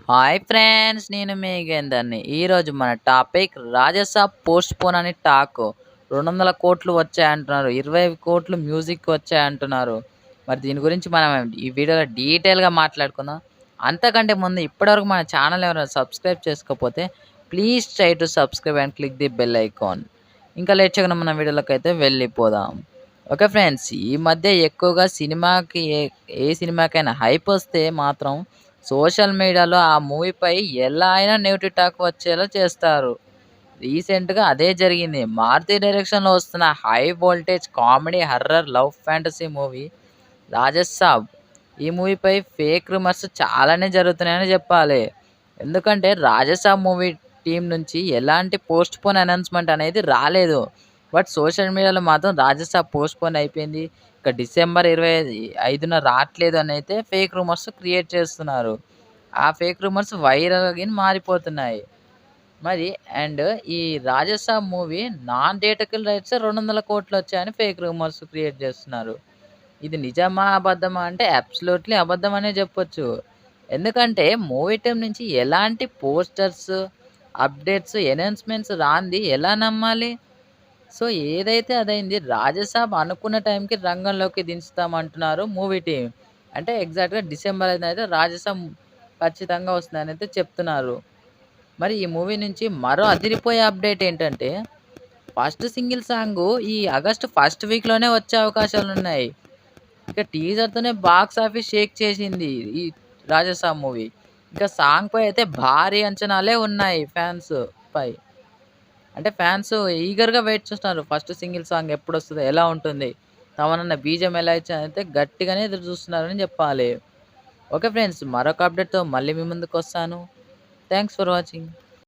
Hi friends, నేను మీ గేందర్ని. ఈరోజు మన టాపిక్ రాజసాబ్ పోస్ట్ పోన్ అని టాక్. 200 కోట్లు వచ్చాయంటున్నారు, 25 కోట్లు మ్యూజిక్ వచ్చాయంటున్నారు. మరి దీని గురించి మనం ఈ వీడియోలో డీటెయిల్గా మాట్లాడుకుందాం. అంతకంటే ముందు ఇప్పటివరకు మన ఛానల్ ఎవరైనా సబ్స్క్రైబ్ చేసుకోకపోతే please try to subscribe and click the bell icon. ఇంకా లేట్ చేయకుండా మన వీడియోలోకి అయితే వెళ్ళిపోదాం. ఓకే ఫ్రెండ్స్, ఈ మధ్య ఎక్కువగా సినిమాకి ఏ సినిమాకైనా హైప్ వస్తే మాత్రం సోషల్ మీడియాలో ఆ మూవీపై ఎలా అయినా నెగిటివ్ టాక్ వచ్చేలా చేస్తారు. రీసెంట్గా అదే జరిగింది. మారుతి డైరెక్షన్లో వస్తున్న high voltage comedy horror love fantasy movie Raja Saab. ఈ మూవీపై ఫేక్ రూమర్స్ చాలానే జరుగుతున్నాయని చెప్పాలి. ఎందుకంటే రాజసాబ్ మూవీ టీం నుంచి ఎలాంటి పోస్ట్ పోన్ అనౌన్స్మెంట్ అనేది రాలేదు. బట్ సోషల్ మీడియాలో మాత్రం రాజసాబ్ పోస్ట్ పోన్ అయిపోయింది, ఇక డిసెంబర్ 25న రావట్లేదు అని అయితే ఫేక్ రూమర్స్ క్రియేట్ చేస్తున్నారు. ఆ ఫేక్ రూమర్స్ వైరల్గా మారిపోతున్నాయి. మరి అండ్ ఈ Raja Saab movie non theatrical rights 200 కోట్లు వచ్చాయని ఫేక్ రూమర్స్ క్రియేట్ చేస్తున్నారు. ఇది నిజమా అబద్ధమా అంటే అబ్సల్యూట్లీ అబద్ధం అనే చెప్పొచ్చు. ఎందుకంటే మూవీ టీం నుంచి ఎలాంటి పోస్టర్స్, అప్డేట్స్, అనౌన్స్మెంట్స్ రాంది ఎలా నమ్మాలి? సో ఏదైతే అదైంది. రాజసాబ్ అనుకున్న టైంకి రంగంలోకి దించుతామంటున్నారు మూవీ టీమ్. అంటే ఎగ్జాక్ట్‌గా డిసెంబర్ 5 అయితే రాజసాబ్ ఖచ్చితంగా వస్తుందని అయితే చెప్తున్నారు. మరి ఈ మూవీ నుంచి మరో అదిరిపోయే అప్డేట్ ఏంటంటే ఫస్ట్ సింగిల్ సాంగు ఈ ఆగస్ట్ ఫస్ట్ వీక్‌లోనే వచ్చే అవకాశాలున్నాయి. ఇక టీజర్‌తోనే బాక్స్ ఆఫీస్ షేక్ చేసింది ఈ రాజసాబ్ మూవీ. ఇంకా సాంగ్‌పై అయితే భారీ అంచనాలే ఉన్నాయి ఫ్యాన్స్ పై. అంటే ఫ్యాన్స్ ఈగర్‌గా వెయిట్ చేస్తున్నారు. ఫస్ట్ సింగిల్ సాంగ్ ఎప్పుడొస్తదో, ఎలా ఉంటుంది, తమనన్న బీజీఎం ఎలా ఇచ్చారైతే గట్టిగానే ఎదురు చూస్తున్నారని చెప్పాలి. ఓకే ఫ్రెండ్స్, మరొక అప్డేట్‌తో మళ్ళీ మీ ముందుకొస్తాను. Thanks for watching.